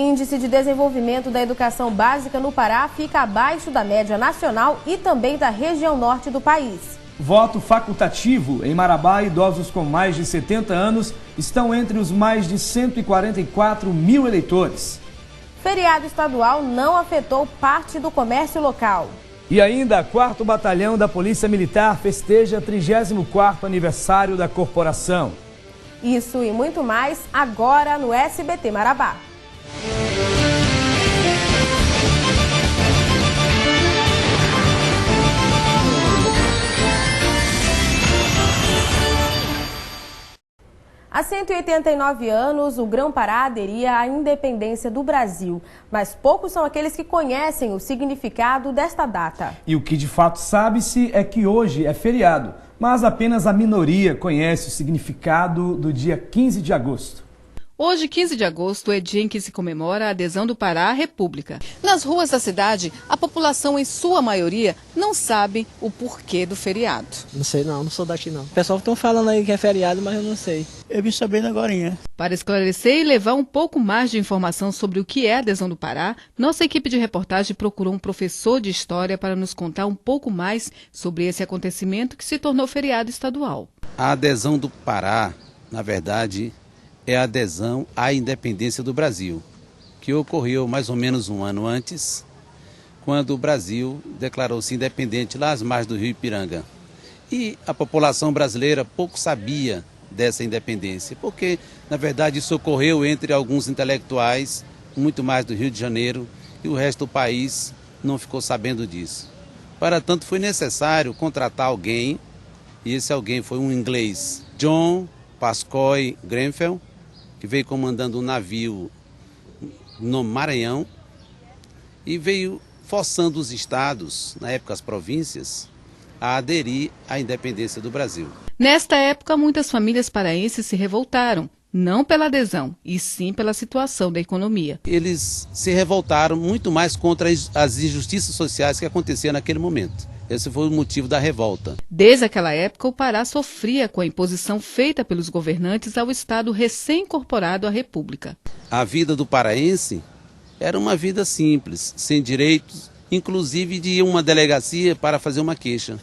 Índice de desenvolvimento da educação básica no Pará fica abaixo da média nacional e também da região norte do país. Voto facultativo. Em Marabá, idosos com mais de 70 anos estão entre os mais de 144 mil eleitores. Feriado estadual não afetou parte do comércio local. E ainda, 4º Batalhão da Polícia Militar festeja 34º aniversário da corporação. Isso e muito mais agora no SBT Marabá. Há 189 anos, o Grão-Pará aderia à independência do Brasil, mas poucos são aqueles que conhecem o significado desta data. E o que de fato sabe-se é que hoje é feriado, mas apenas a minoria conhece o significado do dia 15 de agosto. Hoje, 15 de agosto, é dia em que se comemora a adesão do Pará à República. Nas ruas da cidade, a população, em sua maioria, não sabe o porquê do feriado. Não sei não sou daqui não. O pessoal estão falando aí que é feriado, mas eu não sei. Eu vim sabendo agorinha. Para esclarecer e levar um pouco mais de informação sobre o que é a adesão do Pará, nossa equipe de reportagem procurou um professor de história para nos contar um pouco mais sobre esse acontecimento que se tornou feriado estadual. A adesão do Pará, na verdade, é a adesão à independência do Brasil, que ocorreu mais ou menos um ano antes, quando o Brasil declarou-se independente lá às margens do rio Ipiranga. E a população brasileira pouco sabia dessa independência, porque, na verdade, isso ocorreu entre alguns intelectuais, muito mais do Rio de Janeiro, e o resto do país não ficou sabendo disso. Para tanto, foi necessário contratar alguém, e esse alguém foi um inglês, John Pascoe Grenfell, que veio comandando um navio no Maranhão e veio forçando os estados, na época as províncias, a aderir à independência do Brasil. Nesta época, muitas famílias paraenses se revoltaram, não pela adesão, e sim pela situação da economia. Eles se revoltaram muito mais contra as injustiças sociais que aconteciam naquele momento. Esse foi o motivo da revolta. Desde aquela época, o Pará sofria com a imposição feita pelos governantes ao Estado recém-incorporado à República. A vida do paraense era uma vida simples, sem direitos, inclusive de uma delegacia para fazer uma queixa.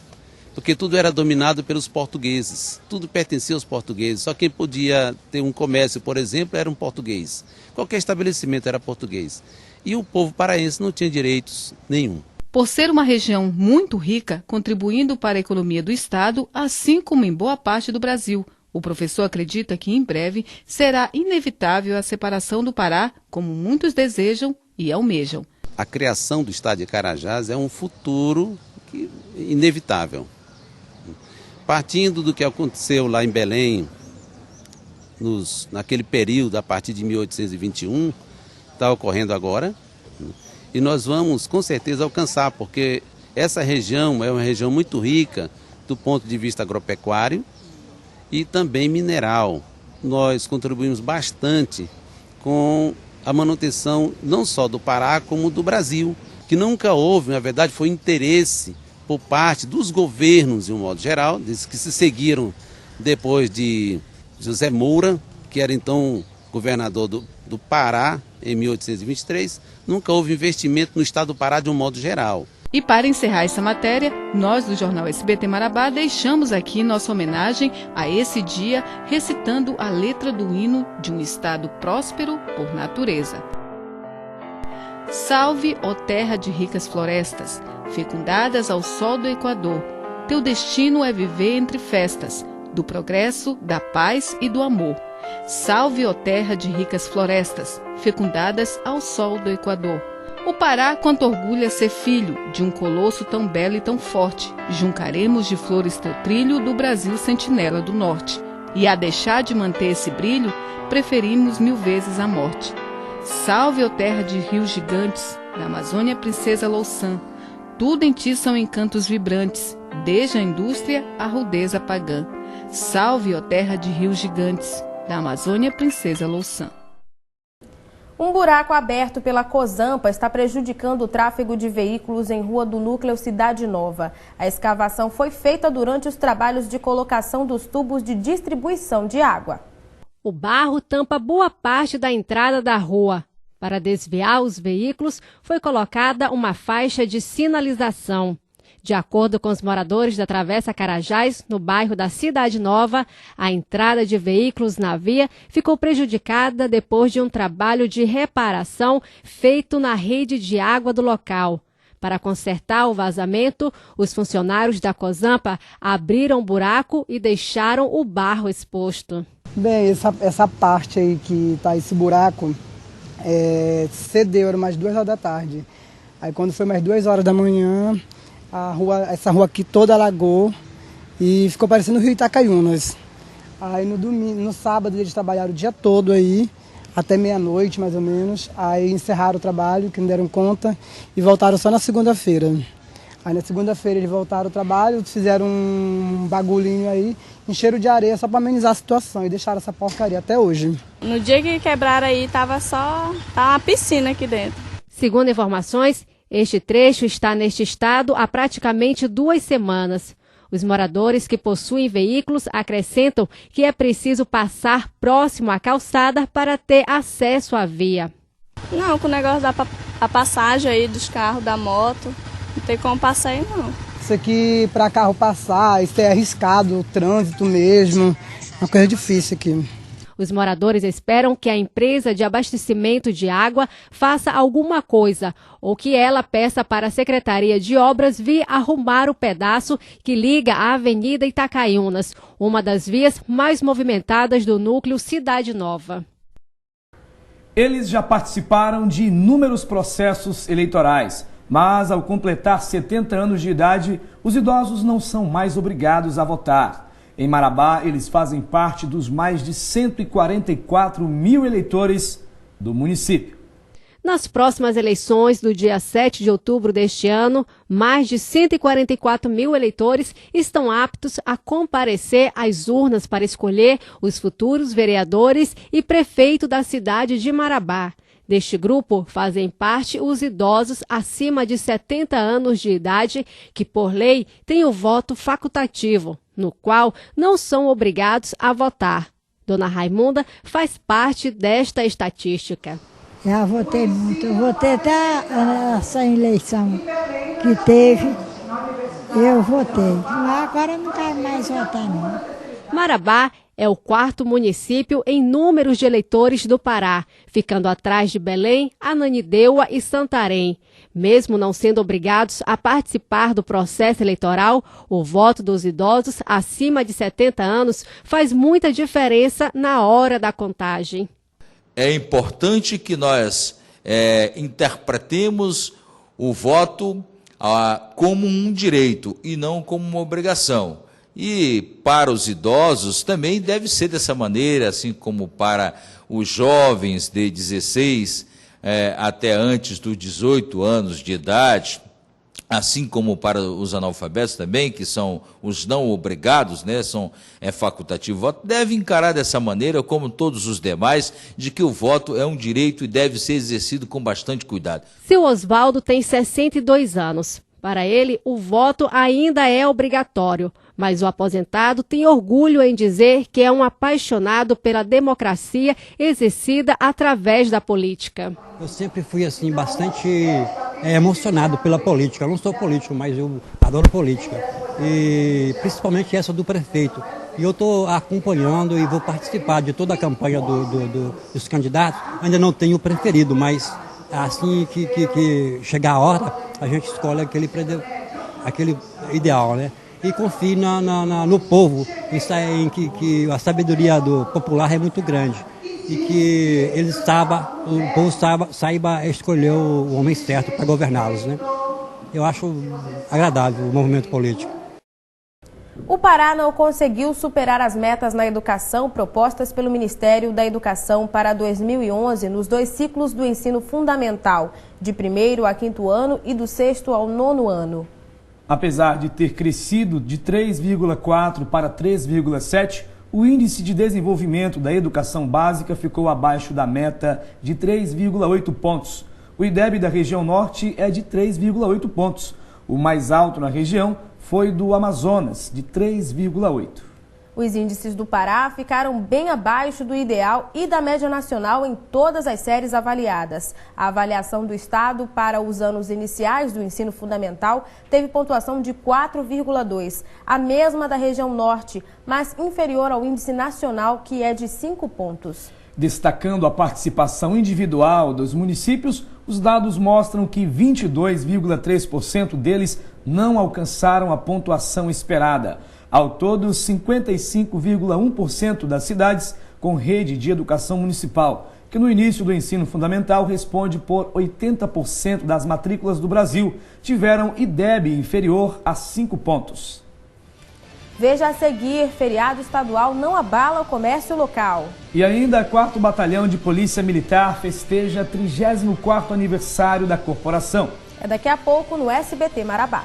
Porque tudo era dominado pelos portugueses, tudo pertencia aos portugueses. Só quem podia ter um comércio, por exemplo, era um português. Qualquer estabelecimento era português. E o povo paraense não tinha direitos nenhum. Por ser uma região muito rica, contribuindo para a economia do Estado, assim como em boa parte do Brasil, o professor acredita que em breve será inevitável a separação do Pará, como muitos desejam e almejam. A criação do Estado de Carajás é um futuro inevitável. Partindo do que aconteceu lá em Belém, naquele período, a partir de 1821, está ocorrendo agora. E nós vamos, com certeza, alcançar, porque essa região é uma região muito rica do ponto de vista agropecuário e também mineral. Nós contribuímos bastante com a manutenção não só do Pará, como do Brasil, que nunca houve, na verdade, foi interesse por parte dos governos, de um modo geral, desses que se seguiram depois de José Moura, que era então governador do Pará, em 1823, nunca houve investimento no estado do Pará de um modo geral. E para encerrar essa matéria, nós do jornal SBT Marabá deixamos aqui nossa homenagem a esse dia, recitando a letra do hino de um estado próspero por natureza. Salve, ó terra de ricas florestas, fecundadas ao sol do Equador, teu destino é viver entre festas, do progresso, da paz e do amor. Salve, ó terra de ricas florestas, fecundadas ao sol do Equador. O Pará quanto orgulha ser filho de um colosso tão belo e tão forte. Juncaremos de flores teu trilho do Brasil sentinela do norte. E a deixar de manter esse brilho, preferimos 1000 vezes a morte. Salve, ó terra de rios gigantes, da Amazônia princesa Louçã. Tudo em ti são encantos vibrantes, desde a indústria à rudeza pagã. Salve, ó terra de rios gigantes, da Amazônia princesa Louçã. Um buraco aberto pela Cozampa está prejudicando o tráfego de veículos em rua do núcleo Cidade Nova. A escavação foi feita durante os trabalhos de colocação dos tubos de distribuição de água. O barro tampa boa parte da entrada da rua. Para desviar os veículos, foi colocada uma faixa de sinalização. De acordo com os moradores da Travessa Carajás, no bairro da Cidade Nova, a entrada de veículos na via ficou prejudicada depois de um trabalho de reparação feito na rede de água do local. Para consertar o vazamento, os funcionários da Cozampa abriram um buraco e deixaram o barro exposto. Bem, essa parte aí que está esse buraco, cedeu, era umas 2 horas da tarde. Aí quando foi mais 2 horas da manhã, essa rua aqui toda alagou e ficou parecendo o Rio Itacaiunas. Aí no sábado eles trabalharam o dia todo aí, até meia-noite mais ou menos. Aí encerraram o trabalho, que não deram conta, e voltaram só na segunda-feira. Aí na segunda-feira eles voltaram ao trabalho, fizeram um bagulhinho aí, encheram de areia só para amenizar a situação e deixaram essa porcaria até hoje. No dia que quebraram aí, tava uma piscina aqui dentro. Segundo informações, este trecho está neste estado há praticamente 2 semanas. Os moradores que possuem veículos acrescentam que é preciso passar próximo à calçada para ter acesso à via. Não, com o negócio da passagem aí dos carros, da moto, não tem como passar aí não. Isso aqui para carro passar, isso é arriscado, o trânsito mesmo, é uma coisa difícil aqui. Os moradores esperam que a empresa de abastecimento de água faça alguma coisa ou que ela peça para a Secretaria de Obras vir arrumar o pedaço que liga a Avenida Itacaiunas, uma das vias mais movimentadas do núcleo Cidade Nova. Eles já participaram de inúmeros processos eleitorais, mas ao completar 70 anos de idade, os idosos não são mais obrigados a votar. Em Marabá, eles fazem parte dos mais de 144 mil eleitores do município. Nas próximas eleições do dia 7 de outubro deste ano, mais de 144 mil eleitores estão aptos a comparecer às urnas para escolher os futuros vereadores e prefeito da cidade de Marabá. Deste grupo fazem parte os idosos acima de 70 anos de idade, que por lei têm o voto facultativo, no qual não são obrigados a votar. Dona Raimunda faz parte desta estatística. Já votei muito, eu votei até essa eleição que teve, eu votei. Agora não quero mais votar não. Marabá é o 4º município em números de eleitores do Pará, ficando atrás de Belém, Ananindeua e Santarém. Mesmo não sendo obrigados a participar do processo eleitoral, o voto dos idosos acima de 70 anos faz muita diferença na hora da contagem. É importante que nós interpretemos o voto como um direito e não como uma obrigação. E para os idosos também deve ser dessa maneira, assim como para os jovens de 16 até antes dos 18 anos de idade, assim como para os analfabetos também, que são os não obrigados, né, é facultativo o voto, deve encarar dessa maneira, como todos os demais, de que o voto é um direito e deve ser exercido com bastante cuidado. Seu Osvaldo tem 62 anos. Para ele, o voto ainda é obrigatório, mas o aposentado tem orgulho em dizer que é um apaixonado pela democracia exercida através da política. Eu sempre fui assim bastante emocionado pela política. Eu não sou político, mas eu adoro política, e principalmente essa do prefeito. E eu estou acompanhando e vou participar de toda a campanha dos candidatos. Ainda não tenho preferido, mas assim que chegar a hora, a gente escolhe aquele ideal, né? E confio no povo, em que a sabedoria do popular é muito grande e que o povo saiba escolher o homem certo para governá-los, né? Eu acho agradável o movimento político. O Pará não conseguiu superar as metas na educação propostas pelo Ministério da Educação para 2011 nos 2 ciclos do ensino fundamental, de 1º a 5º ano e do 6º ao 9º ano. Apesar de ter crescido de 3,4 para 3,7, o índice de desenvolvimento da educação básica ficou abaixo da meta de 3,8 pontos. O IDEB da região norte é de 3,8 pontos. O mais alto na região foi do Amazonas, de 3,8. Os índices do Pará ficaram bem abaixo do ideal e da média nacional em todas as séries avaliadas. A avaliação do estado para os anos iniciais do ensino fundamental teve pontuação de 4,2, a mesma da região norte, mas inferior ao índice nacional, que é de 5 pontos. Destacando a participação individual dos municípios, os dados mostram que 22,3% deles não alcançaram a pontuação esperada. Ao todo, 55,1% das cidades com rede de educação municipal, que no início do ensino fundamental responde por 80% das matrículas do Brasil, tiveram IDEB inferior a 5 pontos. Veja a seguir, feriado estadual não abala o comércio local. E ainda, 4º Batalhão de Polícia Militar festeja 34º aniversário da corporação. É daqui a pouco no SBT Marabá.